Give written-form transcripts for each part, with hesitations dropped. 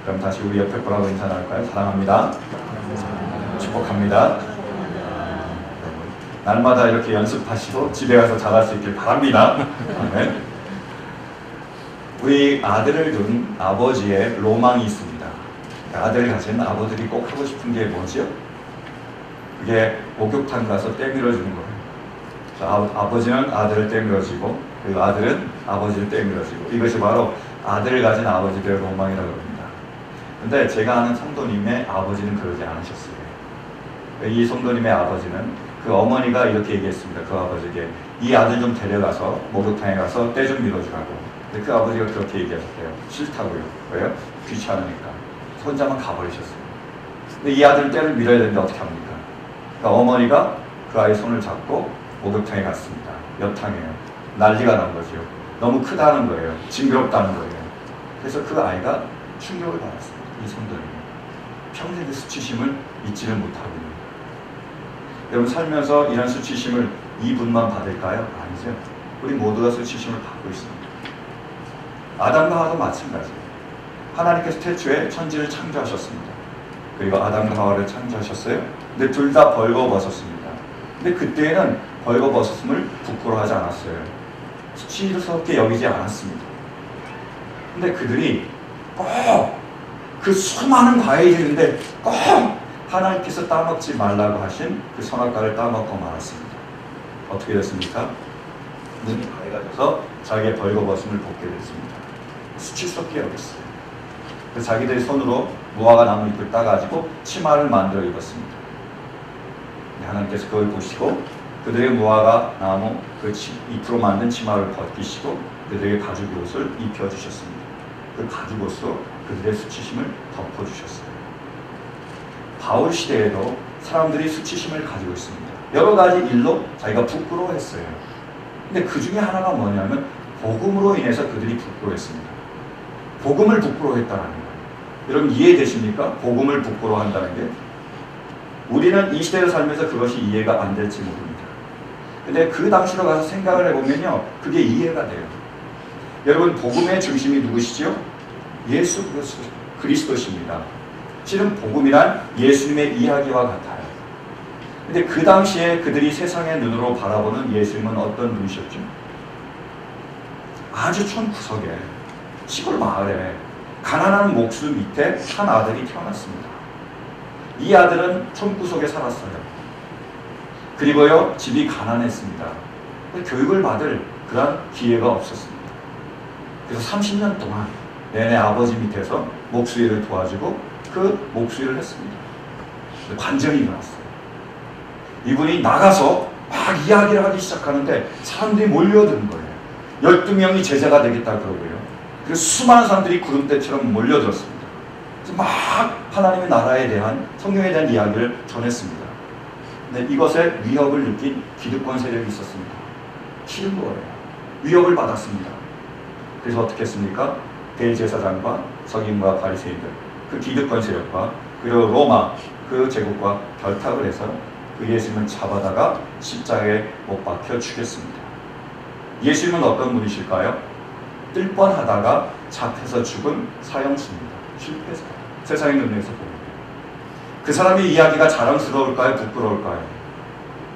그럼 다시 우리 옆에 거라고 인사 나눌까요? 사랑합니다. 축복합니다. 날마다 이렇게 연습하시고 집에 가서 잘할 수 있길 바랍니다. 아멘. 우리 아들을 둔 아버지의 로망이 있습니다. 아들을 가진 아버들이 꼭 하고 싶은 게 뭐죠? 그게 목욕탕 가서 때밀어주는 거예요. 아버지는 아들을 때밀어주고, 그리고 아들은 아버지를 때밀어주고, 이것이 바로 아들을 가진 아버지들의 로망이라고 합니다. 근데 제가 아는 성도님의 아버지는 그러지 않으셨어요. 이 성도님의 아버지는 그 어머니가 이렇게 얘기했습니다. 그 아버지에게 이 아들 좀 데려가서 목욕탕에 가서 때 좀 밀어주라고. 근데 그 아버지가 그렇게 얘기하셨대요. 싫다고요. 왜요? 귀찮으니까. 혼자만 가버리셨어요. 근데 이 아들 때를 밀어야 되는데 어떻게 합니까? 그러니까 어머니가 그 아이 손을 잡고 목욕탕에 갔습니다. 여탕이에요. 난리가 난 거죠. 너무 크다는 거예요. 징그럽다는 거예요. 그래서 그 아이가 충격을 받았습니다. 이 성도님이. 평생 그 수치심을 잊지를 못하고 있는 거예요. 여러분 살면서 이런 수치심을 이분만 받을까요? 아니죠. 우리 모두가 수치심을 받고 있습니다. 아담과 하와도 마찬가지예요. 하나님께서 태초에 천지를 창조하셨습니다. 그리고 아담과 하와를 창조하셨어요. 근데 둘 다 벌거벗었습니다. 근데 그때에는 벌거벗었음을 부끄러워하지 않았어요. 수치스럽게 여기지 않았습니다. 근데 그들이 꼭 그 수많은 과일인데 꼭 하나님께서 따먹지 말라고 하신 그 선악과를 따먹고 말았습니다. 어떻게 됐습니까? 눈이 밝아져서 자기의 벌거벗음을 벗게 됐습니다. 수치스럽게 여겼어요. 그래서 자기들의 손으로 무화과 나뭇잎을 따가지고 치마를 만들어 입었습니다. 하나님께서 그걸 보시고 그들의 무화과 나무 그 잎으로 만든 치마를 벗기시고 그들에게 가죽 옷을 입혀주셨습니다. 그 가죽 옷으로 그들의 수치심을 덮어주셨어요. 바울 시대에도 사람들이 수치심을 가지고 있습니다. 여러 가지 일로 자기가 부끄러워했어요. 근데 그 중에 하나가 뭐냐면 복음으로 인해서 그들이 부끄러워했습니다. 복음을 부끄러워했다는 거예요. 여러분 이해되십니까? 복음을 부끄러워한다는 게. 우리는 이 시대를 살면서 그것이 이해가 안 될지 모릅니다. 근데 그 당시로 가서 생각을 해보면요, 그게 이해가 돼요. 여러분 복음의 중심이 누구시죠? 예수 그리스도십니다. 실은 복음이란 예수님의 이야기와 같아요. 근데 그 당시에 그들이 세상의 눈으로 바라보는 예수님은 어떤 분이셨죠? 아주 촌구석에 시골 마을에 가난한 목수 밑에 한 아들이 태어났습니다. 이 아들은 촌구석에 살았어요. 그리고요 집이 가난했습니다. 교육을 받을 그런 기회가 없었습니다. 그래서 30년 동안 내내 아버지 밑에서 목수일을 도와주고 그 목수일을 했습니다. 관절이 일어났어요. 이분이 나가서 막 이야기를 하기 시작하는데 사람들이 몰려드는 거예요. 12명이 제자가 되겠다 그러고요. 그래서 수많은 사람들이 구름대처럼 몰려들었습니다. 그래서 막 하나님의 나라에 대한 성경에 대한 이야기를 전했습니다. 근데 이것에 위협을 느낀 기득권 세력이 있었습니다. 싫은 거예요. 위협을 받았습니다. 그래서 어떻게 했습니까? 대제사장과 서기관과 바리새인들, 그 기득권 세력과 그리고 로마 그 제국과 결탁을 해서 그 예수님을 잡아다가 십자가에 못 박혀 죽였습니다. 예수님은 어떤 분이실까요? 뜰 뻔하다가 잡혀서 죽은 사형수입니다. 실패자. 세상의 눈에서 보면 그 사람의 이야기가 자랑스러울까요? 부끄러울까요?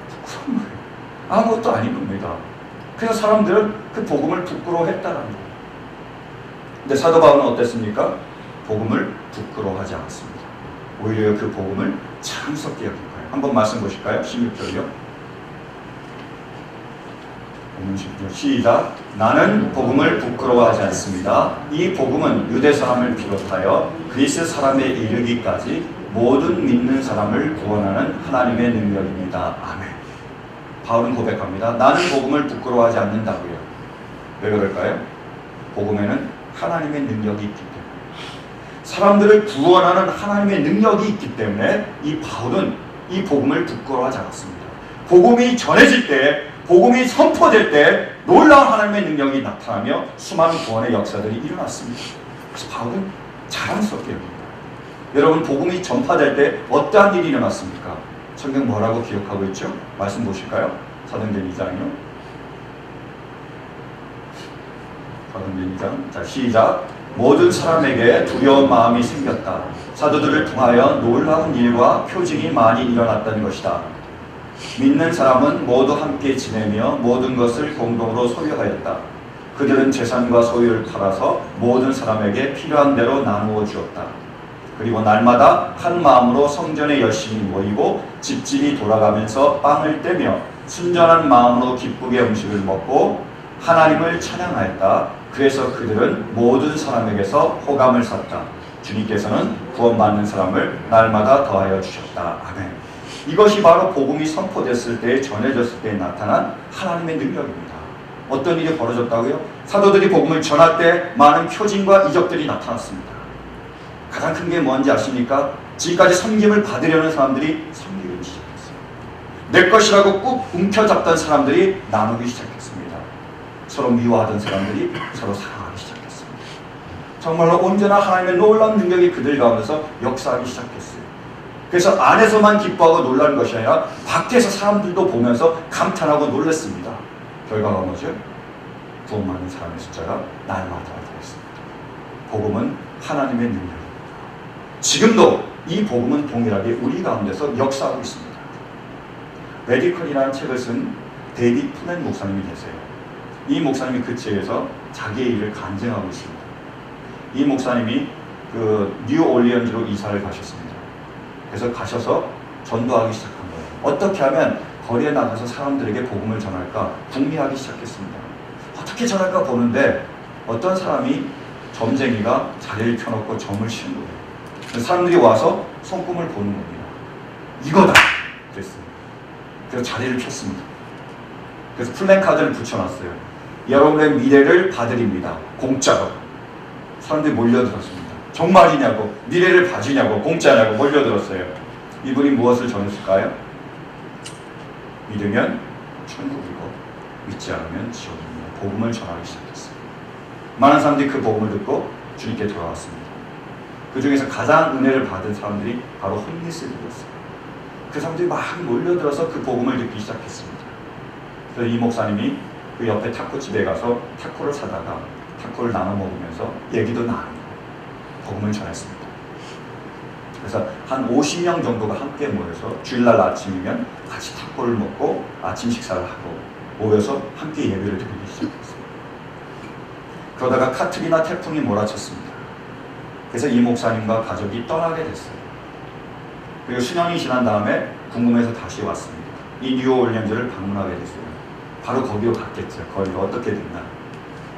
부끄러운 거예요. 아무것도 아닌 겁니다. 그래서 사람들은 그 복음을 부끄러워했다는 거예요. 근데 사도 바울은 어땠습니까? 복음을 부끄러워하지 않았습니다. 오히려 그 복음을 자랑스럽게 여긴 거예요. 한번 말씀 보실까요? 16절이요. 복음 16절 시작. 나는 복음을 부끄러워하지 않습니다. 이 복음은 유대 사람을 비롯하여 그리스 사람에 이르기까지 모든 믿는 사람을 구원하는 하나님의 능력입니다. 아멘. 바울은 고백합니다. 나는 복음을 부끄러워하지 않는다고요. 왜 그럴까요? 복음에는 하나님의 능력이 있기 때문에, 사람들을 구원하는 하나님의 능력이 있기 때문에 이 바울은 이 복음을 부끄러워하지 않았습니다. 복음이 전해질 때, 복음이 선포될 때 놀라운 하나님의 능력이 나타나며 수많은 구원의 역사들이 일어났습니다. 그래서 바울은 자랑스럽게 여깁니다. 여러분 복음이 전파될 때 어떠한 일이 일어났습니까? 성경 뭐라고 기억하고 있죠? 말씀 보실까요? 사도행전 2장이요. 사도행전 2장. 자, 시작. 모든 사람에게 두려운 마음이 생겼다. 사도들을 통하여 놀라운 일과 표징이 많이 일어났던 것이다. 믿는 사람은 모두 함께 지내며 모든 것을 공동으로 소유하였다. 그들은 재산과 소유를 팔아서 모든 사람에게 필요한 대로 나누어 주었다. 그리고 날마다 한 마음으로 성전에 열심히 모이고 집집이 돌아가면서 빵을 떼며 순전한 마음으로 기쁘게 음식을 먹고 하나님을 찬양하였다. 그래서 그들은 모든 사람에게서 호감을 샀다. 주님께서는 구원받는 사람을 날마다 더하여 주셨다. 아멘. 이것이 바로 복음이 선포됐을 때, 전해졌을 때 나타난 하나님의 능력입니다. 어떤 일이 벌어졌다고요? 사도들이 복음을 전할 때 많은 표징과 이적들이 나타났습니다. 가장 큰 게 뭔지 아십니까? 지금까지 섬김을 받으려는 사람들이 섬기기 시작했어요. 내 것이라고 꾹 움켜잡던 사람들이 나누기 시작했습니다. 서로 미워하던 사람들이 서로 사랑하기 시작했습니다. 정말로 언제나 하나님의 놀라운 능력이 그들 가운데서 역사하기 시작했어요. 그래서 안에서만 기뻐하고 놀라는 것이 아니라 밖에서 사람들도 보면서 감탄하고 놀랐습니다. 결과가 뭐죠? 구원받는 사람의 숫자가 날마다 더했습니다. 복음은 하나님의 능력입니다. 지금도 이 복음은 동일하게 우리 가운데서 역사하고 있습니다. 레디컬이라는 책을 쓴 데이빗 푸넨 목사님이 계세요. 이 목사님이 그 책에서 자기의 일을 간증하고 있습니다. 이 목사님이 뉴올리언즈로 이사를 가셨습니다. 그래서 가셔서 전도하기 시작한 거예요. 어떻게 하면 거리에 나가서 사람들에게 복음을 전할까 궁리하기 시작했습니다. 어떻게 전할까 보는데 어떤 사람이 점쟁이가 자리를 펴놓고 점을 치는 거예요. 사람들이 와서 손금을 보는 겁니다. 이거다! 그랬어요. 그래서 자리를 폈습니다. 그래서 플랜카드를 붙여놨어요. 여러분의 미래를 봐드립니다. 공짜로. 사람들이 몰려들었습니다. 정말이냐고, 미래를 봐주냐고, 공짜냐고 몰려들었어요. 이분이 무엇을 전했을까요? 믿으면 천국이고 믿지 않으면 지옥입니다. 복음을 전하기 시작했어요. 많은 사람들이 그 복음을 듣고 주님께 돌아왔습니다. 그 중에서 가장 은혜를 받은 사람들이 바로 홈리스들이었어요. 그 사람들이 막 몰려들어서 그 복음을 듣기 시작했습니다. 그래서 이 목사님이 그 옆에 타코집에 가서 타코를 사다가 타코를 나눠 먹으면서 얘기도 나누고 복음을 전했습니다. 그래서 한 50명 정도가 함께 모여서 주일날 아침이면 같이 타코를 먹고 아침 식사를 하고 모여서 함께 예배를 드리기 시작했어요. 그러다가 카트리나 태풍이 몰아쳤습니다. 그래서 이 목사님과 가족이 떠나게 됐어요. 그리고 수년이 지난 다음에 궁금해서 다시 왔습니다. 이 뉴올리언즈를 방문하게 됐어요. 바로 거기로 갔겠죠. 거기가 어떻게 됐나.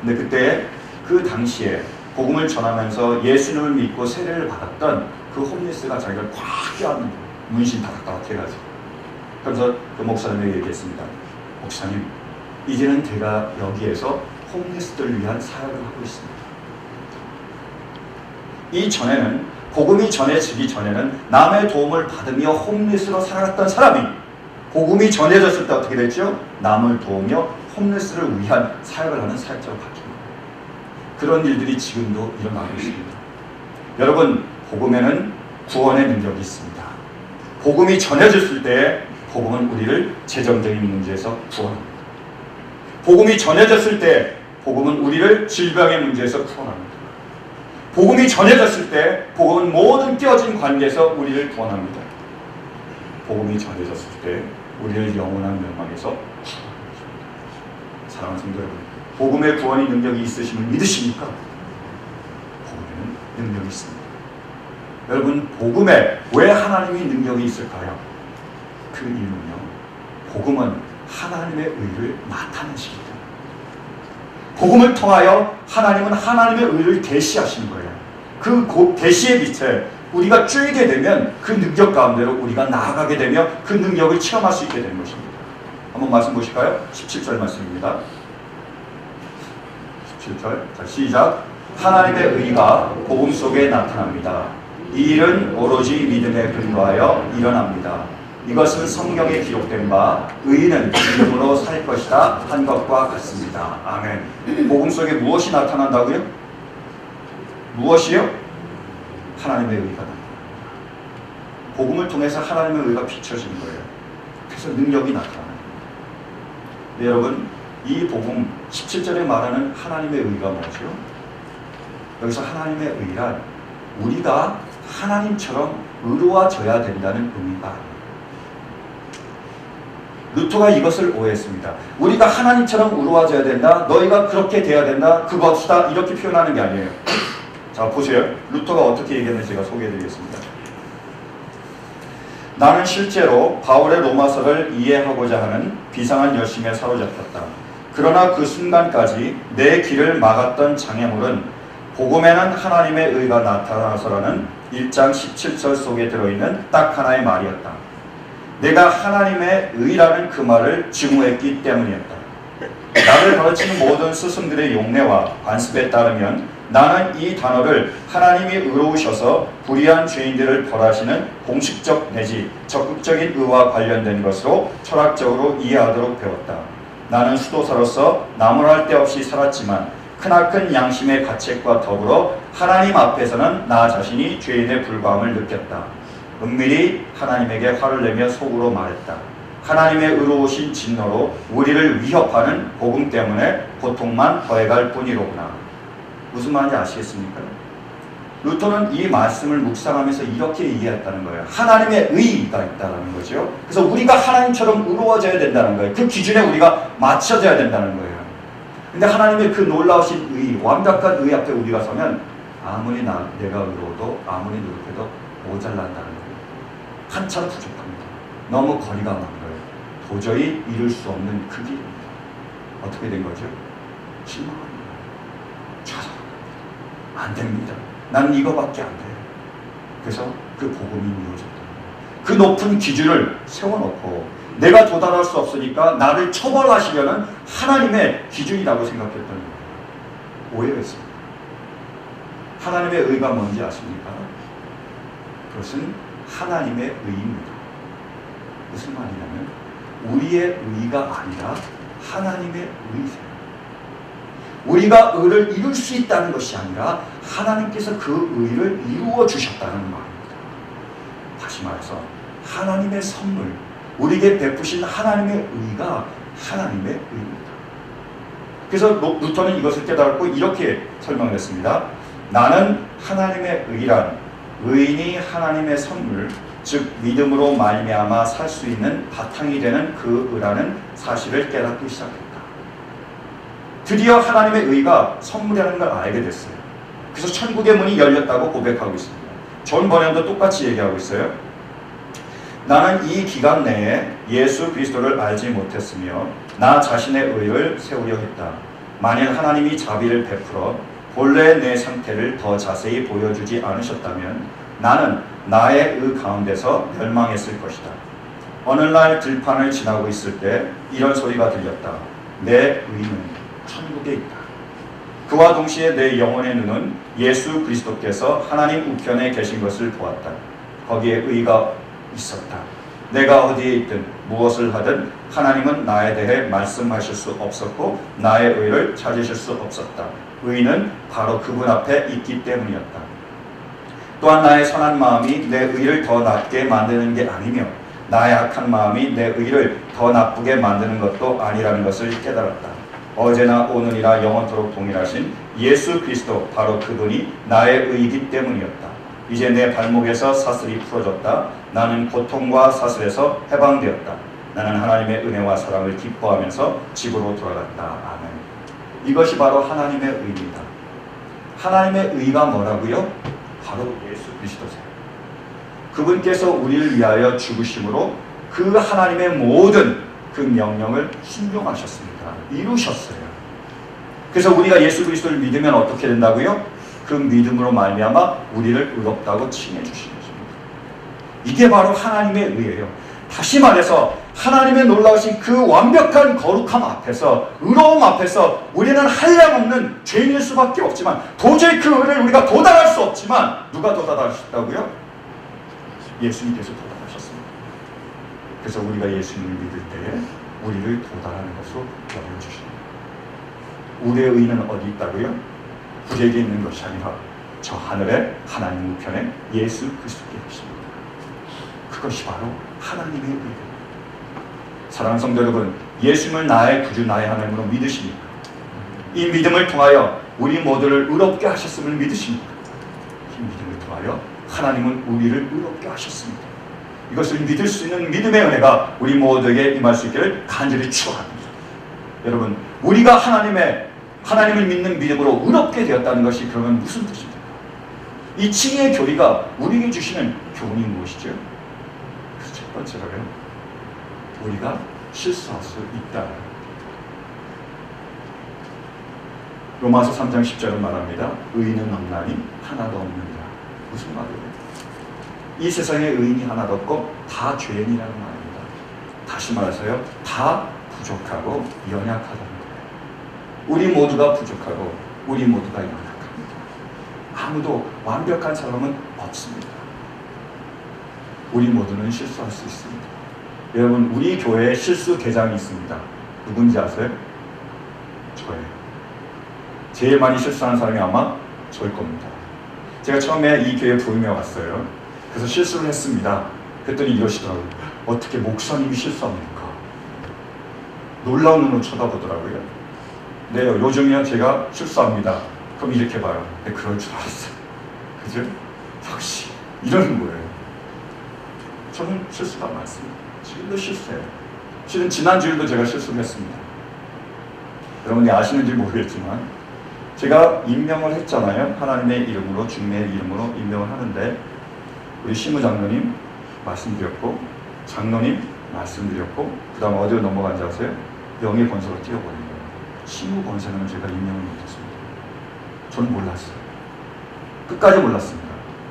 근데 그때 그 당시에 복음을 전하면서 예수님을 믿고 세례를 받았던 그 홈리스가 자기가 꽉 껴안는 거예요. 문신 다닥다닥 해가지고. 그래서 그 목사님에게 얘기했습니다. 목사님, 이제는 제가 여기에서 홈리스들을 위한 사역을 하고 있습니다. 이전에는 복음이 전해지기 전에는 남의 도움을 받으며 홈리스로 살아갔던 사람이 복음이 전해졌을 때 어떻게 됐죠? 남을 도우며 홈리스를 위한 사역을 하는 사역자로 바뀐 거예요. 그런 일들이 지금도 일어나고 있습니다. 여러분, 복음에는 구원의 능력이 있습니다. 복음이 전해졌을 때 복음은 우리를 재정적인 문제에서 구원합니다. 복음이 전해졌을 때 복음은 우리를 질병의 문제에서 구원합니다. 복음이 전해졌을 때 복음은 모든 깨어진 관계에서 우리를 구원합니다. 복음이 전해졌을 때 우리를 영원한 멸망에서 구원합니다. 사랑하는 성도 여러분, 복음의 구원의 능력이 있으심을 믿으십니까? 복음에는 능력이 있습니다. 여러분, 복음에 왜 하나님의 능력이 있을까요? 그 이유는요, 복음은 하나님의 의를 나타내시기 때문에 복음을 통하여 하나님은 하나님의 의를 계시하시는 거예요. 그 계시의 빛에 우리가 쬐게 되면 그 능력 가운데로 우리가 나아가게 되며 그 능력을 체험할 수 있게 되는 것입니다. 한번 말씀 보실까요? 17절 말씀입니다. 17절. 자, 시작. 하나님의 의가 복음 속에 나타납니다. 이 일은 오로지 믿음에 근거하여 일어납니다. 이것은 성경에 기록된 바 의인은 믿음으로 살 것이다 한 것과 같습니다. 아멘. 복음 속에 무엇이 나타난다고요? 무엇이요? 하나님의 의가 나타납니다. 복음을 통해서 하나님의 의가 비춰지는 거예요. 그래서 능력이 나타나는 거예요. 네, 여러분, 이 복음 17절에 말하는 하나님의 의가 뭐죠? 여기서 하나님의 의란 우리가 하나님처럼 의로워져야 된다는 의미가 아니에요. 루터가 이것을 오해했습니다. 우리가 하나님처럼 의로워져야 된다, 너희가 그렇게 돼야 된다, 그것이다, 이렇게 표현하는 게 아니에요. 자, 보세요. 루터가 어떻게 얘기했는지 제가 소개해드리겠습니다. 나는 실제로 바울의 로마서를 이해하고자 하는 비상한 열심에 사로잡혔다. 그러나 그 순간까지 내 길을 막았던 장애물은 복음에는 하나님의 의가 나타나서라는 1장 17절 속에 들어있는 딱 하나의 말이었다. 내가 하나님의 의라는 그 말을 증오했기 때문이었다. 나를 가르치는 모든 스승들의 용례와 관습에 따르면 나는 이 단어를 하나님이 의로우셔서 불의한 죄인들을 벌하시는 공식적 내지 적극적인 의와 관련된 것으로 철학적으로 이해하도록 배웠다. 나는 수도사로서 나무랄 데 없이 살았지만 크나큰 양심의 가책과 더불어 하나님 앞에서는 나 자신이 죄인에 불과함을 느꼈다. 은밀히 하나님에게 화를 내며 속으로 말했다. 하나님의 의로우신 진노로 우리를 위협하는 복음 때문에 고통만 더해갈 뿐이로구나. 무슨 말인지 아시겠습니까? 루터는 이 말씀을 묵상하면서 이렇게 이해했다는 거예요. 하나님의 의가 있다는 거죠. 그래서 우리가 하나님처럼 의로워져야 된다는 거예요. 그 기준에 우리가 맞춰져야 된다는 거예요. 근데 하나님의 그 놀라우신 의, 완벽한 의 앞에 우리가 서면 아무리 내가 의로워도 아무리 노력해도 모자란다는 거예요. 한참 부족합니다. 너무 거리가 먼 거예요. 도저히 이룰 수 없는 그 길입니다. 어떻게 된 거죠? 실망합니다. 좌절합니다. 안 됩니다. 난 이거밖에 안 돼요. 그래서 그 복음이 이루어졌다. 그 높은 기준을 세워놓고 내가 도달할 수 없으니까 나를 처벌하시려는 하나님의 기준이라고 생각했던 거예요. 오해했습니다. 하나님의 의가 뭔지 아십니까? 그것은 하나님의 의입니다. 무슨 말이냐면 우리의 의가 아니라 하나님의 의세요. 우리가 의를 이룰 수 있다는 것이 아니라 하나님께서 그 의를 이루어 주셨다는 말입니다. 다시 말해서 하나님의 선물, 우리에게 베푸신 하나님의 의가 하나님의 의입니다. 그래서 루터는 이것을 깨달았고 이렇게 설명을 했습니다. 나는 하나님의 의란 의인이 하나님의 선물, 즉 믿음으로 말미암아 살 수 있는 바탕이 되는 그 의라는 사실을 깨닫기 시작했다. 드디어 하나님의 의가 선물이라는 걸 알게 됐어요. 그래서 천국의 문이 열렸다고 고백하고 있습니다. 존 버년도 똑같이 얘기하고 있어요. 나는 이 기간 내에 예수 그리스도를 알지 못했으며 나 자신의 의를 세우려 했다. 만일 하나님이 자비를 베풀어 본래 내 상태를 더 자세히 보여주지 않으셨다면 나는 나의 의 가운데서 멸망했을 것이다. 어느 날 들판을 지나고 있을 때 이런 소리가 들렸다. 내 의는 천국에 있다. 그와 동시에 내 영혼의 눈은 예수 그리스도께서 하나님 우편에 계신 것을 보았다. 거기에 의가 있었다. 내가 어디에 있든 무엇을 하든 하나님은 나에 대해 말씀하실 수 없었고 나의 의를 찾으실 수 없었다. 의는 바로 그분 앞에 있기 때문이었다. 또한 나의 선한 마음이 내 의를 더 낫게 만드는 게 아니며 나의 악한 마음이 내 의를 더 나쁘게 만드는 것도 아니라는 것을 깨달았다. 어제나 오늘이나 영원토록 동일하신 예수 그리스도, 바로 그분이 나의 의이기 때문이었다. 이제 내 발목에서 사슬이 풀어졌다. 나는 고통과 사슬에서 해방되었다. 나는 하나님의 은혜와 사랑을 기뻐하면서 집으로 돌아갔다. 아멘. 이것이 바로 하나님의 의입니다. 하나님의 의가 뭐라고요? 바로 예수 그리스도세요. 그분께서 우리를 위하여 죽으심으로 그 하나님의 모든 그 명령을 순종하셨습니다. 이루셨어요. 그래서 우리가 예수 그리스도를 믿으면 어떻게 된다고요? 그 믿음으로 말미암아 우리를 의롭다고 칭해 주시는 것입니다. 이게 바로 하나님의 의예요. 다시 말해서 하나님의 놀라우신 그 완벽한 거룩함 앞에서, 의로움 앞에서 우리는 한량없는 죄인일 수밖에 없지만 도저히 그 의를 우리가 도달할 수 없지만 누가 도달하셨다고요? 예수님께서 도달하셨습니다. 그래서 우리가 예수님을 믿을 때에 우리를 도달하는 것으로 여겨주십니다. 우리의 의는 어디 있다고요? 우리에게 있는 것이 아니라 저 하늘에 하나님 우편에 예수 그리스도께 계십니다. 그것이 바로 하나님의 의입니다. 사랑하는 성도 여러분, 예수님을 나의 구주, 나의 하나님으로 믿으십니까? 이 믿음을 통하여 우리 모두를 의롭게 하셨음을 믿으십니다. 이 믿음을 통하여 하나님은 우리를 의롭게 하셨습니다. 이것을 믿을 수 있는 믿음의 은혜가 우리 모두에게 임할 수 있기를 간절히 축원합니다. 여러분, 우리가 하나님을 믿는 믿음으로 의롭게 되었다는 것이 그러면 무슨 뜻입니까? 이 칭의의 교리가 우리에게 주시는 교훈이 무엇이죠? 그 첫 번째로는 우리가 실수할 수 있다. 로마서 3장 10절은 말합니다. 의인은 없나니 하나도 없느니라. 무슨 말이에요? 이 세상에 의인이 하나도 없고 다 죄인이라는 말입니다. 다시 말해서요, 다 부족하고 연약하다는 거예요. 우리 모두가 부족하고 우리 모두가 연약합니다. 아무도 완벽한 사람은 없습니다. 우리 모두는 실수할 수 있습니다. 여러분, 우리 교회에 실수 대장이 있습니다. 누군지 아세요? 저예요. 제일 많이 실수하는 사람이 아마 저일 겁니다. 제가 처음에 이 교회 부임해 왔어요. 그래서 실수를 했습니다. 그랬더니 이러시더라고요. 어떻게 목사님이 실수합니까? 놀라운 눈으로 쳐다보더라고요. 네, 요즘이야 제가 실수합니다. 그럼 이렇게 봐요. 네, 그럴 줄 알았어요. 그죠? 역시 이러는 거예요. 저는 실수가 많습니다. 지금도 실수해요. 실은 지난주에도 제가 실수를 했습니다. 여러분이 아시는지 모르겠지만 제가 임명을 했잖아요. 하나님의 이름으로, 주님의 이름으로 임명을 하는데 우리 시무장로님 말씀드렸고 장로님 말씀드렸고 그 다음 어디로 넘어간지 아세요? 영의 권세로 뛰어버린 거예요. 시무 권세는 제가 임명을 못했습니다. 저는 몰랐어요. 끝까지 몰랐습니다.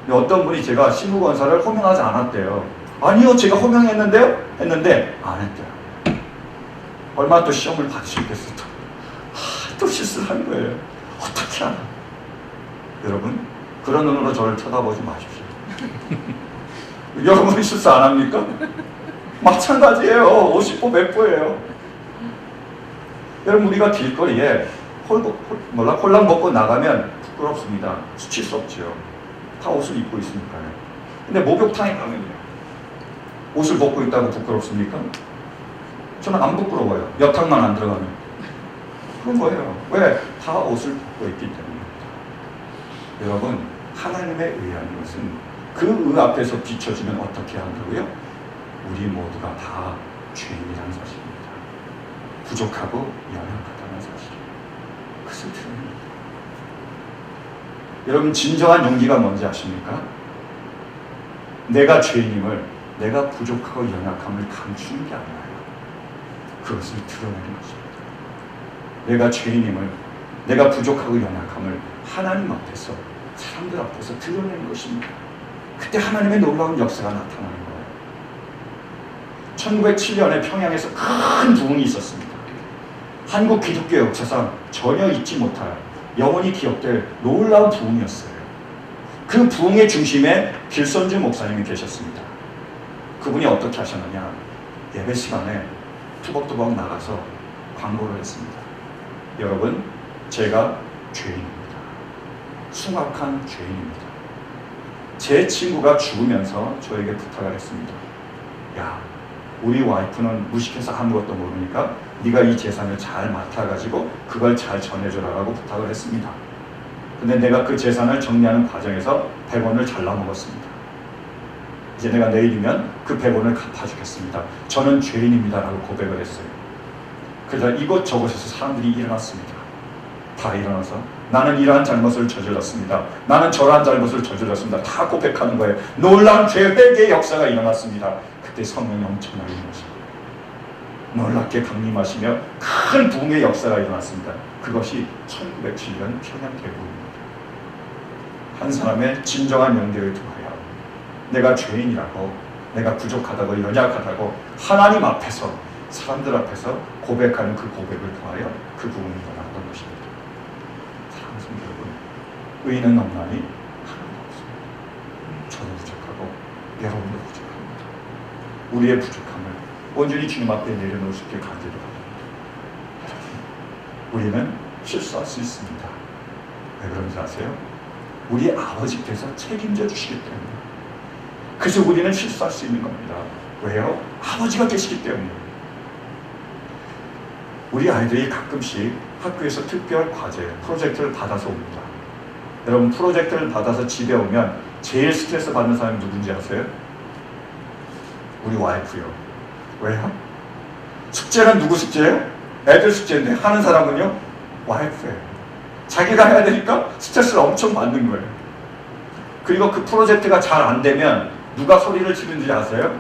어떤 분이 제가 시무 권사를 호명하지 않았대요. 아니요, 제가 호명했는데요? 했는데 안 했대요. 얼마나 또 시험을 받으셨겠어요. 또 실수를 한 거예요. 어떻게 하나? 여러분, 그런 눈으로 저를 쳐다보지 마십시오. 여러분이 실수 안 합니까? 마찬가지예요. 50보 100보예요. 여러분, 우리가 길거리에 홀랑 벗고 나가면 부끄럽습니다. 수칠 수 없지요. 다 옷을 입고 있으니까요. 근데 목욕탕에 가면요, 옷을 벗고 있다고 부끄럽습니까? 저는 안 부끄러워요. 여탕만 안 들어가면. 그런 거예요. 왜? 다 옷을 벗고 있기 때문입니다. 여러분, 하나님의 의라는 것은 그 의 앞에서 비춰지면 어떻게 한다고요? 우리 모두가 다 죄인이라는 사실입니다. 부족하고 연약하다는 사실입니다. 그것을 드러냅니다. 여러분, 진정한 용기가 뭔지 아십니까? 내가 죄인임을, 내가 부족하고 연약함을 감추는 게 아니라요. 그것을 드러내는 것입니다. 내가 죄인임을, 내가 부족하고 연약함을 하나님 앞에서, 사람들 앞에서 드러내는 것입니다. 그때 하나님의 놀라운 역사가 나타나는 거예요. 1907년에 평양에서 큰 부흥이 있었습니다. 한국 기독교 역사상 전혀 잊지 못할, 영원히 기억될 놀라운 부흥이었어요. 그 부흥의 중심에 길선주 목사님이 계셨습니다. 그분이 어떻게 하셨느냐? 예배 시간에 투벅투벅 나가서 광고를 했습니다. 여러분, 제가 죄인입니다. 숭악한 죄인입니다. 제 친구가 죽으면서 저에게 부탁을 했습니다. 야, 우리 와이프는 무식해서 아무것도 모르니까 네가 이 재산을 잘 맡아가지고 그걸 잘 전해줘라라고 부탁을 했습니다. 근데 내가 그 재산을 정리하는 과정에서 100원을 잘라 먹었습니다. 이제 내가 내일이면 그 100원을 갚아주겠습니다. 저는 죄인입니다라고 고백을 했어요. 그래서 이곳저곳에서 사람들이 일어났습니다. 다 일어나서 나는 이러한 잘못을 저질렀습니다. 나는 저러한 잘못을 저질렀습니다. 다 고백하는 거예요. 놀라운 죄 회개의 역사가 일어났습니다. 그때 성령이 엄청나게 임하시고 놀랍게 강림하시며 큰 부흥의 역사가 일어났습니다. 그것이 1907년 평양 대부흥입니다. 한 사람의 진정한 용기를 통하여 내가 죄인이라고, 내가 부족하다고, 연약하다고 하나님 앞에서, 사람들 앞에서 고백하는 그 고백을 통하여 그 부흥이 일어났던 것입니다. 사랑하는 성도 여러분, 의인은 없나니 하나도 없습니다. 저도 부족하고 여러분도 부족합니다. 우리의 부족함을 온전히 주님 앞에 내려놓을 수 있게 간절히 바랍니다. 여러분, 우리는 실수할 수 있습니다. 왜 그런지 아세요? 우리 아버지께서 책임져 주시기 때문에. 그래서 우리는 실수할 수 있는 겁니다. 왜요? 아버지가 계시기 때문에. 우리 아이들이 가끔씩 학교에서 특별 과제, 프로젝트를 받아서 옵니다. 여러분, 프로젝트를 받아서 집에 오면 제일 스트레스 받는 사람이 누군지 아세요? 우리 와이프요. 왜요? 숙제는 누구 숙제예요? 애들 숙제인데 하는 사람은요? 와이프예요. 자기가 해야 되니까 스트레스를 엄청 받는 거예요. 그리고 그 프로젝트가 잘 안 되면 누가 소리를 치는지 아세요?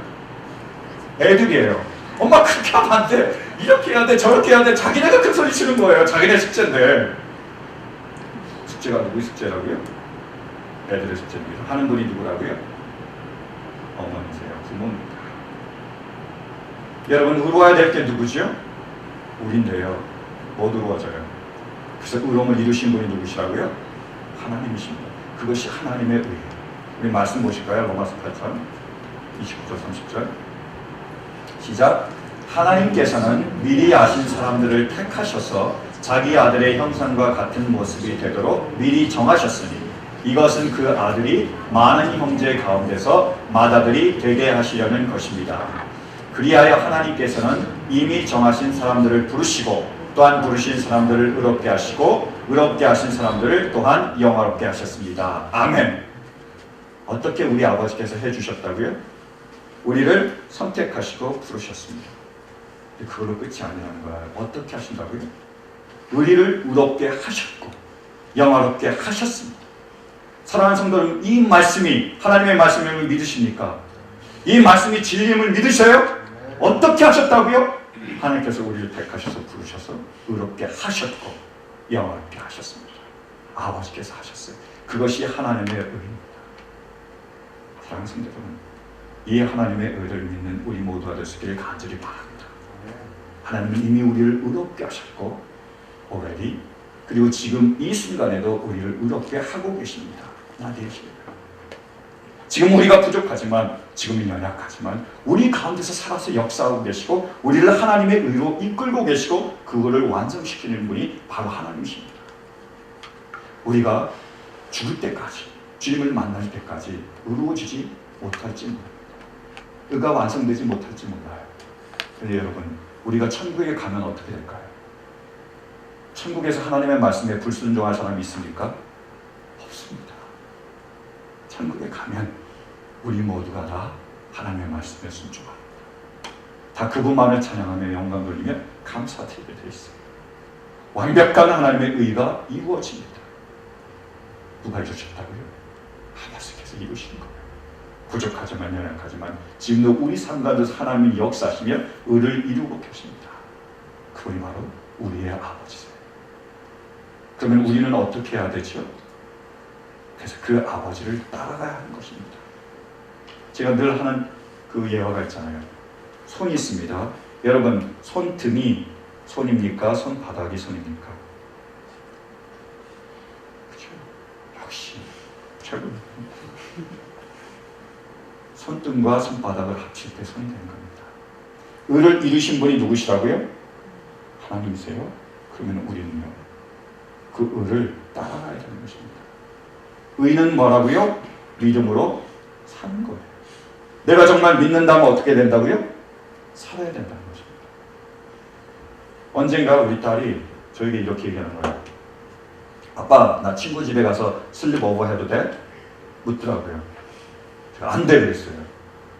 애들이에요. 엄마 그렇게 하면 안 돼. 이렇게 해야 돼. 저렇게 해야 돼. 자기네가 큰 소리 치는 거예요. 자기네 숙제인데. 숙제가 누구의 숙제라고요? 애들의 숙제입니다. 하는 분이 누구라고요? 어머니세요. 부모입니다. 여러분, 의로워야 될 게 누구죠? 우린데요. 못 의로워져요. 그래서 의로움을 이루신 분이 누구시라고요? 하나님이십니다. 그것이 하나님의 의예요. 우리 말씀 보실까요? 로마서 8장 29절 30절 시작. 하나님께서는 미리 아신 사람들을 택하셔서 자기 아들의 형상과 같은 모습이 되도록 미리 정하셨으니 이것은 그 아들이 많은 형제 가운데서 맏아들이 되게 하시려는 것입니다. 그리하여 하나님께서는 이미 정하신 사람들을 부르시고 또한 부르신 사람들을 의롭게 하시고 의롭게 하신 사람들을 또한 영화롭게 하셨습니다. 아멘. 어떻게 우리 아버지께서 해주셨다고요? 우리를 선택하시고 부르셨습니다. 그걸로 끝이 아니라는 거예요. 어떻게 하신다고요? 우리를 의롭게 하셨고 영화롭게 하셨습니다. 사랑하는 성도는 이 말씀이 하나님의 말씀을 믿으십니까? 이 말씀이 진리임을 믿으셔요? 어떻게 하셨다고요? 하나님께서 우리를 택하셔서 부르셔서 의롭게 하셨고 영화롭게 하셨습니다. 아버지께서 하셨어요. 그것이 하나님의 의입니다. 사랑하는 성도 여러분, 이 하나님의 의를 믿는 우리 모두가 될 수 있기를 간절히 바랍니다. 하나님은 이미 우리를 의롭게 하셨고 already, 그리고 지금 이 순간에도 우리를 의롭게 하고 계십니다. 나대시옵소서. 지금 우리가 부족하지만, 지금은 연약하지만 우리 가운데서 살아서 역사하고 계시고 우리를 하나님의 의로 이끌고 계시고 그거를 완성시키는 분이 바로 하나님이십니다. 우리가 죽을 때까지, 주님을 만날 때까지 의로워지지 못할지 모릅니다. 의가 완성되지 못할지 몰라요. 그런데 여러분, 우리가 천국에 가면 어떻게 될까요? 천국에서 하나님의 말씀에 불순종할 사람이 있습니까? 없습니다. 천국에 가면 우리 모두가 다 하나님의 말씀에 순종합니다. 다 그분만을 찬양하며 영광 돌리며 감사드리게 되어 있어요. 완벽한 하나님의 의가 이루어집니다. 누가 이루셨다고요? 하나님께서 이루신 거예요. 부족하지만 연약하지만 지금도 우리 삶 가운데서 하나님이 역사하시며 의를 이루고 계십니다. 그분이 바로 우리의 아버지세요. 그러면 우리는 어떻게 해야 되죠? 그래서 그 아버지를 따라가야 하는 것입니다. 제가 늘 하는 그 예화가 있잖아요. 손이 있습니다. 여러분, 손등이 손입니까? 손바닥이 손입니까? 그렇죠? 역시 최고입니다. 손등과 손바닥을 합칠 때 손이 되는 겁니다. 의를 이루신 분이 누구시라고요? 하나님이세요. 그러면 우리는요, 그 의를 따라가야 되는 것입니다. 의는 뭐라고요? 믿음으로 사는 거예요. 내가 정말 믿는다면 어떻게 된다고요? 살아야 된다는 것입니다. 언젠가 우리 딸이 저에게 이렇게 얘기하는 거예요. 아빠, 나 친구 집에 가서 슬립 오버 해도 돼? 묻더라고요. 제가 안 돼 그랬어요.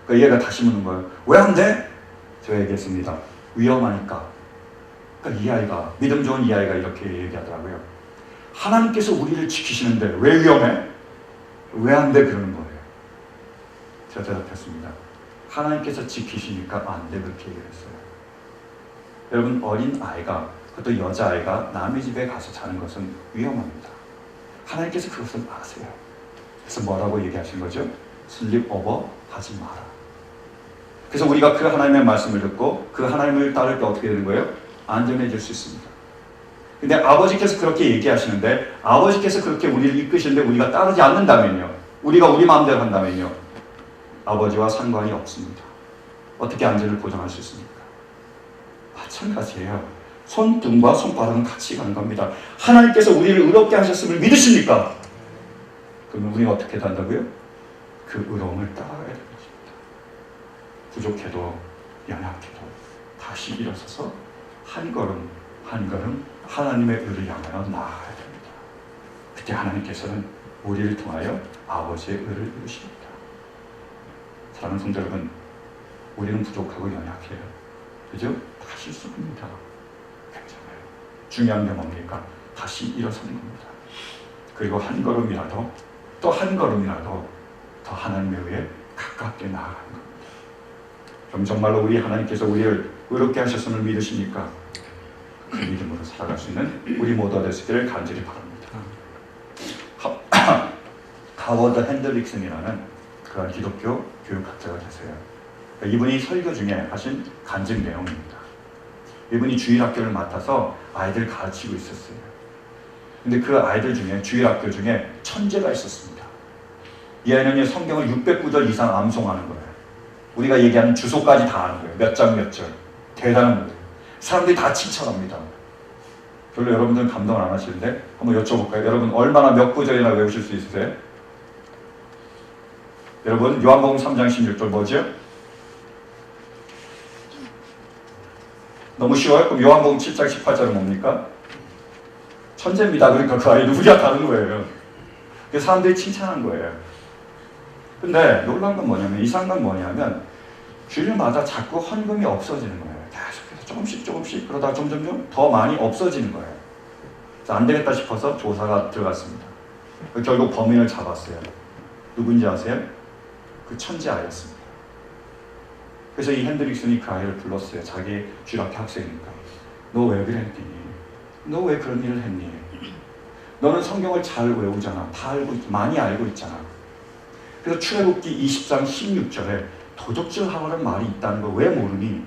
그러니까 얘가 다시 묻는 거예요. 왜 안 돼? 제가 얘기했습니다. 위험하니까. 그러니까 이 아이가, 믿음 좋은 이 아이가 이렇게 얘기하더라고요. 하나님께서 우리를 지키시는데 왜 위험해? 왜 안 돼? 그러는 거예요. 제가 대답했습니다. 하나님께서 지키시니까 안 돼. 그렇게 얘기했어요. 여러분, 어린 아이가, 그것도 여자아이가 남의 집에 가서 자는 것은 위험합니다. 하나님께서 그것을 아세요. 그래서 뭐라고 얘기하신 거죠? 슬립 오버 하지 마라. 그래서 우리가 그 하나님의 말씀을 듣고 그 하나님을 따를 때 어떻게 되는 거예요? 안전해질 수 있습니다. 근데 아버지께서 그렇게 얘기하시는데, 아버지께서 그렇게 우리를 이끄시는데 우리가 따르지 않는다면요, 우리가 우리 마음대로 한다면요, 아버지와 상관이 없습니다. 어떻게 안전을 보장할 수 있습니까? 마찬가지예요. 손등과 손바닥은 같이 가는 겁니다. 하나님께서 우리를 의롭게 하셨음을 믿으십니까? 그러면 우리가 어떻게 한다고요? 그 의로움을 따라가야 되는 것입니다. 부족해도 연약해도 다시 일어서서 한 걸음 한 걸음 하나님의 의를 향하여 나아가야 됩니다. 그때 하나님께서는 우리를 통하여 아버지의 의를 이루십니다. 사랑하는 성도 여러분, 우리는 부족하고 연약해요. 그죠? 다 실수합니다. 괜찮아요. 중요한 게 뭡니까? 다시 일어서는 겁니다. 그리고 한 걸음이라도 또 한 걸음이라도 더 하나님의 의에 가깝게 나아가는 겁니다. 그럼 정말로 우리 하나님께서 우리를 의롭게 하셨음을 믿으십니까? 그 믿음으로 살아갈 수 있는 우리 모두가 되시기를 간절히 바랍니다. 하워드 핸드릭슨이라는 그런 기독교 교육학자가 계세요. 이분이 설교 중에 하신 간증 내용입니다. 이분이 주일학교를 맡아서 아이들 가르치고 있었어요. 근데 그 아이들 중에 주일학교 중에 천재가 있었습니다. 이 아이는 성경을 600구절 이상 암송하는 거예요. 우리가 얘기하는 주소까지 다 아는 거예요. 몇 장 몇 절. 대단한 거예요. 사람들이 다 칭찬합니다. 별로 여러분들은 감동을 안 하시는데 한번 여쭤볼까요? 여러분 얼마나 몇 구절이나 외우실 수 있으세요? 여러분 요한복음 3장 16절 뭐죠? 너무 쉬워요? 그럼 요한복음 7장 18절은 뭡니까? 천재입니다. 그러니까 그 아이는 우리가 다른 거예요. 사람들이 칭찬한 거예요. 근데 놀라운 건 뭐냐면, 이상한 건 뭐냐면 주일마다 자꾸 헌금이 없어지는 거예요. 계속해서 조금씩 그러다가 점점 더 많이 없어지는 거예요. 그래서 안 되겠다 싶어서 조사가 들어갔습니다. 결국 범인을 잡았어요. 누군지 아세요? 그 천재 아이였습니다. 그래서 이 핸드릭슨이 그 아이를 불렀어요. 자기 주일학교 학생이니까. 너 왜 그랬니? 너 왜 그런 일을 했니? 너는 성경을 잘 외우잖아. 다 많이 알고 있잖아. 그래서 출애굽기 20장 16절에 도적질하라는 말이 있다는 거 왜 모르니?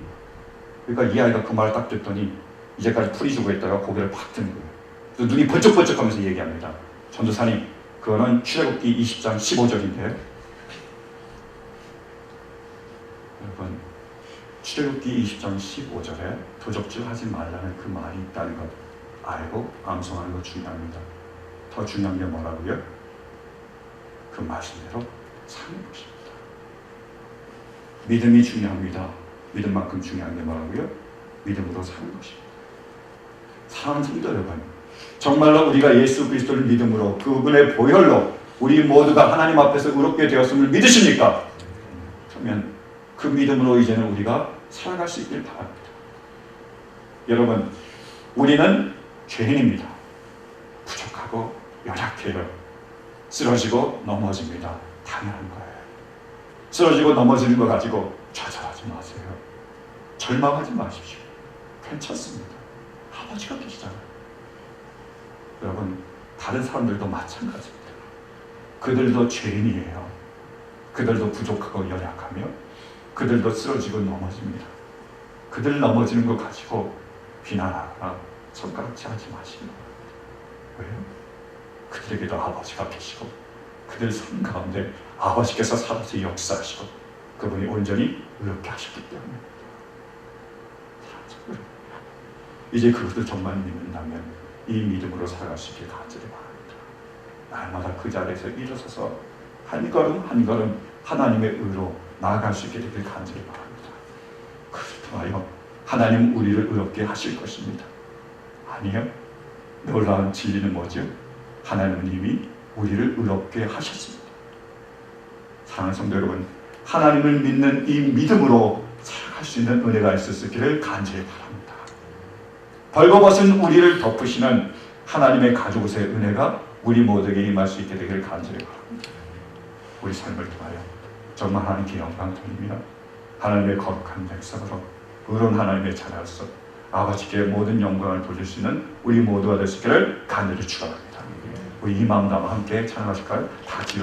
그러니까 이 아이가 그 말을 딱 듣더니 이제까지 풀이 주고 있다가 고개를 팍 드는 거예요. 그래서 눈이 번쩍번쩍하면서 얘기합니다. 전도사님, 그거는 출애굽기 20장 15절인데요. 여러분, 출애굽기 20장 15절에 도적질하지 말라는 그 말이 있다는 것 알고 암송하는 거 중요합니다. 더 중요한 게 뭐라고요? 그 말씀대로 사는 것입니다. 믿음이 중요합니다. 믿음만큼 중요한 게 뭐라고요? 믿음으로 사는 것입니다. 사랑하는 성도 여러분, 정말로 우리가 예수 그리스도를 믿음으로 그분의 보혈로 우리 모두가 하나님 앞에서 의롭게 되었음을 믿으십니까? 그러면 그 믿음으로 이제는 우리가 살아갈 수 있길 바랍니다. 여러분, 우리는 죄인입니다. 부족하고 연약해요. 쓰러지고 넘어집니다. 당연한 거예요. 쓰러지고 넘어지는 거 가지고 좌절하지 마세요. 절망하지 마십시오. 괜찮습니다. 아버지가 계시잖아요. 여러분, 다른 사람들도 마찬가지입니다. 그들도 죄인이에요. 그들도 부족하고 연약하며 그들도 쓰러지고 넘어집니다. 그들 넘어지는 거 가지고 비난하거나 손가락질 하지 마시는 거예요. 왜요? 그들에게도 아버지가 계시고 그들 삶 가운데 아버지께서 살아서 역사하시고 그분이 온전히 의롭게 하셨기 때문에 이제 그것을 정말 믿는다면 이 믿음으로 살아갈 수 있게 간절히 바랍니다. 날마다 그 자리에서 일어서서 한 걸음 한 걸음 하나님의 의로 나아갈 수 있게 되길 간절히 바랍니다. 그것을 통하여 하나님 우리를 의롭게 하실 것입니다. 아니요. 놀라운 진리는 뭐죠? 하나님은 이미 우리를 의롭게 하셨습니다. 사랑하는 성도 여러분, 하나님을 믿는 이 믿음으로 살아갈 수 있는 은혜가 있었기를 간절히 바랍니다. 벌거벗은 우리를 덮으시는 하나님의 가족의 은혜가 우리 모두에게 임할 수 있게 되기를 간절히 바랍니다. 우리 삶을 통하여 정말 하나님께 영광 돌리며 하나님의 거룩한 백성으로 의로운 하나님의 자녀로서 아버지께 모든 영광을 돌릴 수 있는 우리 모두가 되시기를 간절히 축원합니다. 우리 이 마음 담아 함께 찬양하실까요? 다 같이